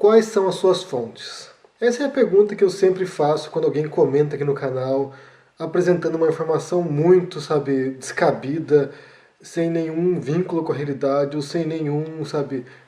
Quais são as suas fontes? Essa é a pergunta que eu sempre faço quando alguém comenta aqui no canal, apresentando uma informação muito, descabida, sem nenhum vínculo com a realidade, ou sem nenhum,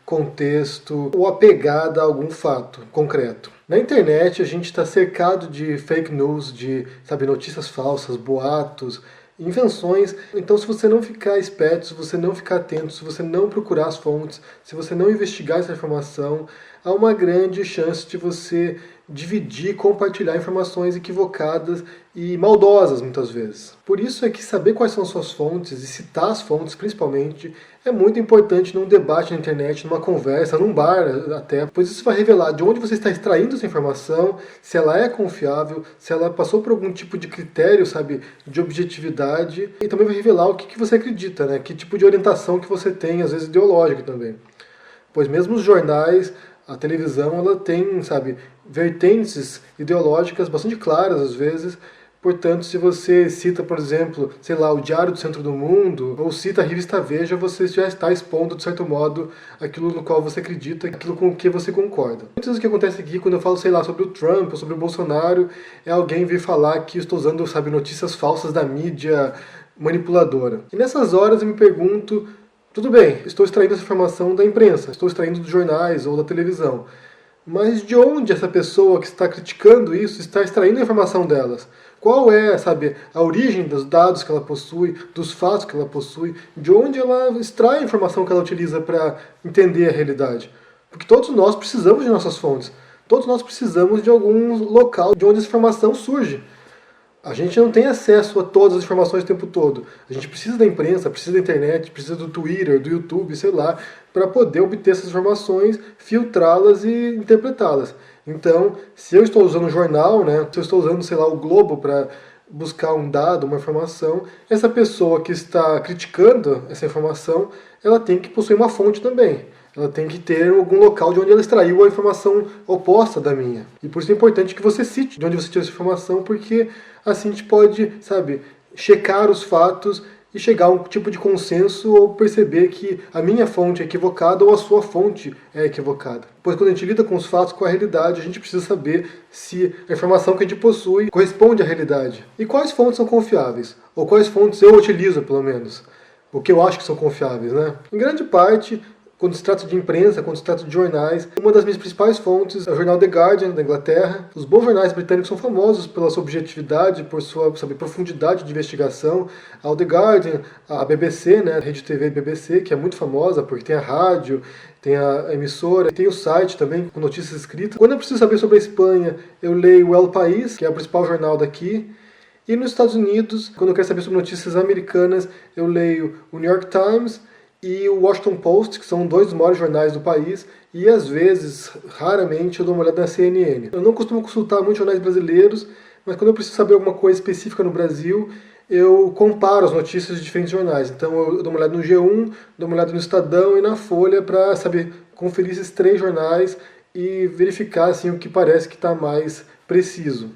contexto, ou apegada a algum fato concreto. Na internet a gente está cercado de fake news, de, notícias falsas, boatos, invenções. Então, se você não ficar esperto, se você não ficar atento, se você não procurar as fontes, se você não investigar essa informação, há uma grande chance de você dividir, compartilhar informações equivocadas e maldosas muitas vezes. Por isso é que saber quais são suas fontes e citar as fontes principalmente é muito importante num debate na internet, numa conversa, num bar até, pois isso vai revelar de onde você está extraindo essa informação, se ela é confiável, se ela passou por algum tipo de critério, de objetividade, e também vai revelar o que você acredita, né? Que tipo de orientação que você tem, às vezes ideológica também. Pois mesmo os jornais, a televisão, ela tem, vertentes ideológicas bastante claras às vezes. Portanto, se você cita, por exemplo, o Diário do Centro do Mundo, ou cita a revista Veja, você já está expondo, de certo modo, aquilo no qual você acredita, aquilo com o que você concorda. Muitas vezes o que acontece aqui, quando eu falo, sobre o Trump ou sobre o Bolsonaro, é alguém vir falar que eu estou usando, notícias falsas da mídia manipuladora. E nessas horas eu me pergunto, tudo bem, estou extraindo essa informação da imprensa, estou extraindo dos jornais ou da televisão, mas de onde essa pessoa que está criticando isso está extraindo a informação delas? Qual é, a origem dos dados que ela possui, dos fatos que ela possui, de onde ela extrai a informação que ela utiliza para entender a realidade? Porque todos nós precisamos de nossas fontes, todos nós precisamos de algum local de onde essa informação surge. A gente não tem acesso a todas as informações o tempo todo. A gente precisa da imprensa, precisa da internet, precisa do Twitter, do YouTube, para poder obter essas informações, filtrá-las e interpretá-las. Então, se eu estou usando um jornal, se eu estou usando, o Globo para buscar um dado, uma informação, essa pessoa que está criticando essa informação, ela tem que possuir uma fonte também. Ela tem que ter algum local de onde ela extraiu a informação oposta da minha. E por isso é importante que você cite de onde você tirou essa informação, porque assim a gente pode, checar os fatos e chegar a um tipo de consenso ou perceber que a minha fonte é equivocada ou a sua fonte é equivocada. Pois quando a gente lida com os fatos, com a realidade, a gente precisa saber se a informação que a gente possui corresponde à realidade. E quais fontes são confiáveis? Ou quais fontes eu utilizo, pelo menos? O que eu acho que são confiáveis, né? Em grande parte, quando se trata de imprensa, quando se trata de jornais, uma das minhas principais fontes é o jornal The Guardian, da Inglaterra. Os bons jornais britânicos são famosos pela sua objetividade, por sua profundidade de investigação. Ao The Guardian, a BBC, a rede TV BBC, que é muito famosa porque tem a rádio, tem a emissora, tem o site também com notícias escritas. Quando eu preciso saber sobre a Espanha, eu leio o El País, que é o principal jornal daqui. E nos Estados Unidos, quando eu quero saber sobre notícias americanas, eu leio o New York Times e o Washington Post, que são dois dos maiores jornais do país, e às vezes, raramente, eu dou uma olhada na CNN. Eu não costumo consultar muitos jornais brasileiros, mas quando eu preciso saber alguma coisa específica no Brasil, eu comparo as notícias de diferentes jornais. Então eu dou uma olhada no G1, dou uma olhada no Estadão e na Folha para conferir esses três jornais e verificar o que parece que está mais preciso.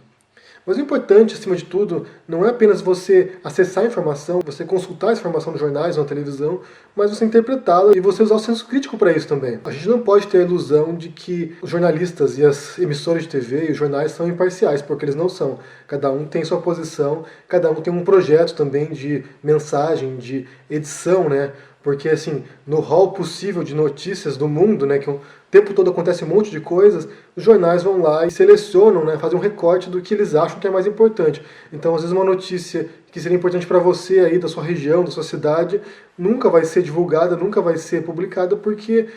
Mas o importante, acima de tudo, não é apenas você acessar a informação, você consultar essa informação nos jornais ou na televisão, mas você interpretá-la e você usar o senso crítico para isso também. A gente não pode ter a ilusão de que os jornalistas e as emissoras de TV e os jornais são imparciais, porque eles não são. Cada um tem sua posição, cada um tem um projeto também de mensagem, de edição, Porque, no hall possível de notícias do mundo, que o tempo todo acontece um monte de coisas, os jornais vão lá e selecionam, fazem um recorte do que eles acham que é mais importante. Então, às vezes, uma notícia que seria importante para você aí, da sua região, da sua cidade, nunca vai ser divulgada, nunca vai ser publicada, porque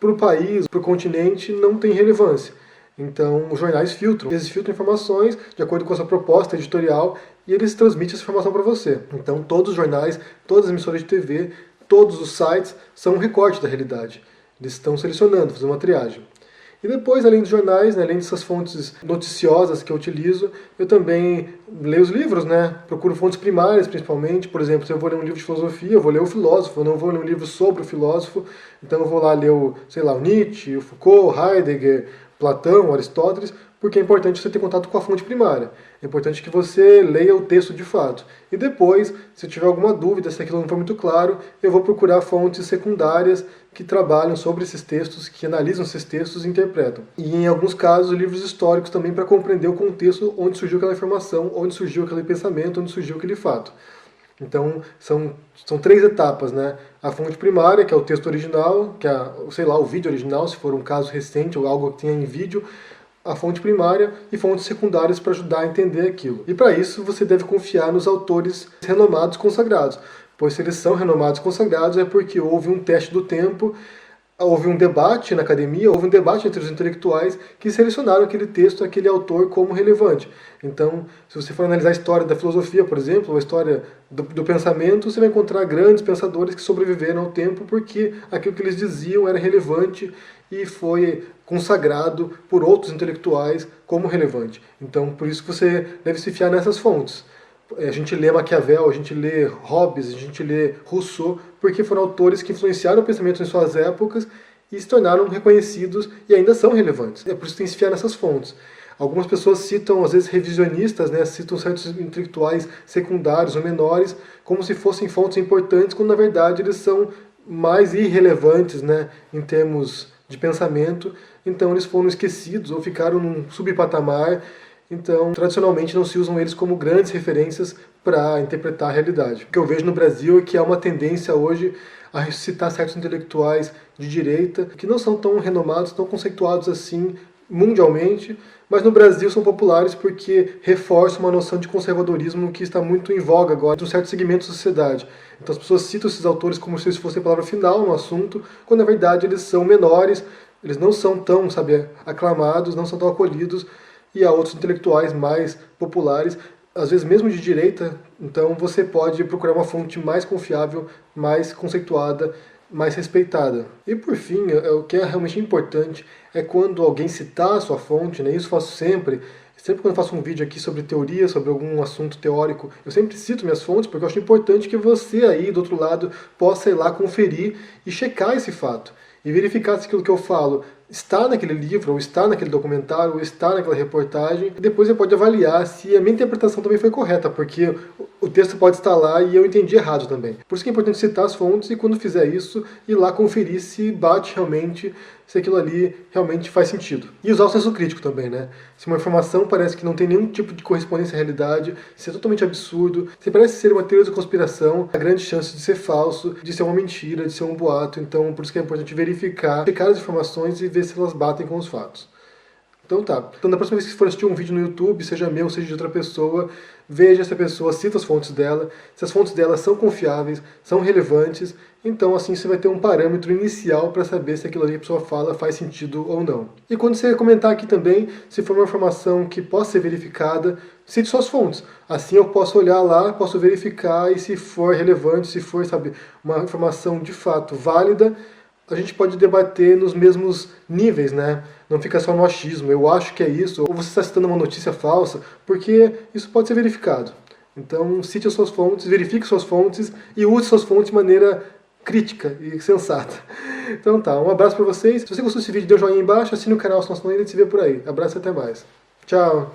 para o país, para o continente, não tem relevância. Então, os jornais filtram. Eles filtram informações de acordo com a sua proposta editorial e eles transmitem essa informação para você. Então, todos os jornais, todas as emissoras de TV, todos os sites são um recorte da realidade. Eles estão selecionando, fazendo uma triagem. E depois, além dos jornais, além dessas fontes noticiosas que eu utilizo, eu também leio os livros, Procuro fontes primárias, principalmente. Por exemplo, se eu vou ler um livro de filosofia, eu vou ler o filósofo, eu não vou ler um livro sobre o filósofo. Então eu vou lá ler o Nietzsche, o Foucault, Heidegger, Platão, Aristóteles, porque é importante você ter contato com a fonte primária. É importante que você leia o texto de fato. E depois, se eu tiver alguma dúvida, se aquilo não for muito claro, eu vou procurar fontes secundárias que trabalham sobre esses textos, que analisam esses textos e interpretam. E em alguns casos, livros históricos também para compreender o contexto onde surgiu aquela informação, onde surgiu aquele pensamento, onde surgiu aquele fato. Então, são 3 etapas, né? A fonte primária, que é o texto original, que é, sei lá, o vídeo original, se for um caso recente ou algo que tenha em vídeo, a fonte primária e fontes secundárias para ajudar a entender aquilo. E para isso, você deve confiar nos autores renomados consagrados, pois se eles são renomados consagrados é porque houve um teste do tempo, houve um debate na academia, houve um debate entre os intelectuais que selecionaram aquele texto, aquele autor como relevante. Então, se você for analisar a história da filosofia, por exemplo, ou a história do pensamento, você vai encontrar grandes pensadores que sobreviveram ao tempo porque aquilo que eles diziam era relevante e foi consagrado por outros intelectuais como relevante. Então, por isso que você deve se fiar nessas fontes. A gente lê Maquiavel, a gente lê Hobbes, a gente lê Rousseau, porque foram autores que influenciaram o pensamento em suas épocas e se tornaram reconhecidos e ainda são relevantes. É por isso que tem que se fiar nessas fontes. Algumas pessoas citam, às vezes, revisionistas, né, citam certos intelectuais secundários ou menores como se fossem fontes importantes, quando na verdade eles são mais irrelevantes, né, em termos de pensamento. Então eles foram esquecidos ou ficaram num subpatamar. Então, tradicionalmente, não se usam eles como grandes referências para interpretar a realidade. O que eu vejo no Brasil é que há uma tendência hoje a ressuscitar certos intelectuais de direita que não são tão renomados, tão conceituados assim mundialmente, mas no Brasil são populares porque reforçam uma noção de conservadorismo que está muito em voga agora em certos segmentos da sociedade. Então as pessoas citam esses autores como se fosse a palavra final no assunto, quando na verdade eles são menores, eles não são tão, aclamados, não são tão acolhidos, e há outros intelectuais mais populares, às vezes mesmo de direita, então você pode procurar uma fonte mais confiável, mais conceituada, mais respeitada. E por fim, o que é realmente importante é quando alguém citar a sua fonte, né? Isso eu faço sempre quando eu faço um vídeo aqui sobre teoria, sobre algum assunto teórico, eu sempre cito minhas fontes, porque eu acho importante que você aí, do outro lado, possa ir lá conferir e checar esse fato. E verificar se aquilo que eu falo está naquele livro, ou está naquele documentário, ou está naquela reportagem. E depois você pode avaliar se a minha interpretação também foi correta, porque o texto pode estar lá e eu entendi errado também. Por isso que é importante citar as fontes e quando fizer isso, ir lá conferir se bate realmente, se aquilo ali realmente faz sentido. E usar o senso crítico também, né? Se uma informação parece que não tem nenhum tipo de correspondência à realidade, se é totalmente absurdo, se parece ser uma teoria de conspiração, há grande chance de ser falso, de ser uma mentira, de ser um boato. Então, por isso que é importante verificar, checar as informações e ver se elas batem com os fatos. Então tá. Então da próxima vez que for assistir um vídeo no YouTube, seja meu, seja de outra pessoa, veja se a pessoa cita as fontes dela, se as fontes dela são confiáveis, são relevantes, então assim você vai ter um parâmetro inicial para saber se aquilo ali que a pessoa fala faz sentido ou não. E quando você comentar aqui também, se for uma informação que possa ser verificada, cite suas fontes. Assim eu posso olhar lá, posso verificar e se for relevante, se for, uma informação de fato válida, a gente pode debater nos mesmos níveis, né? Não fica só no achismo, eu acho que é isso, ou você está citando uma notícia falsa, porque isso pode ser verificado. Então, cite as suas fontes, verifique suas fontes e use suas fontes de maneira crítica e sensata. Então tá, um abraço para vocês. Se você gostou desse vídeo, dê um joinha aí embaixo, assine o canal, se não ainda se vê por aí. Abraço e até mais. Tchau!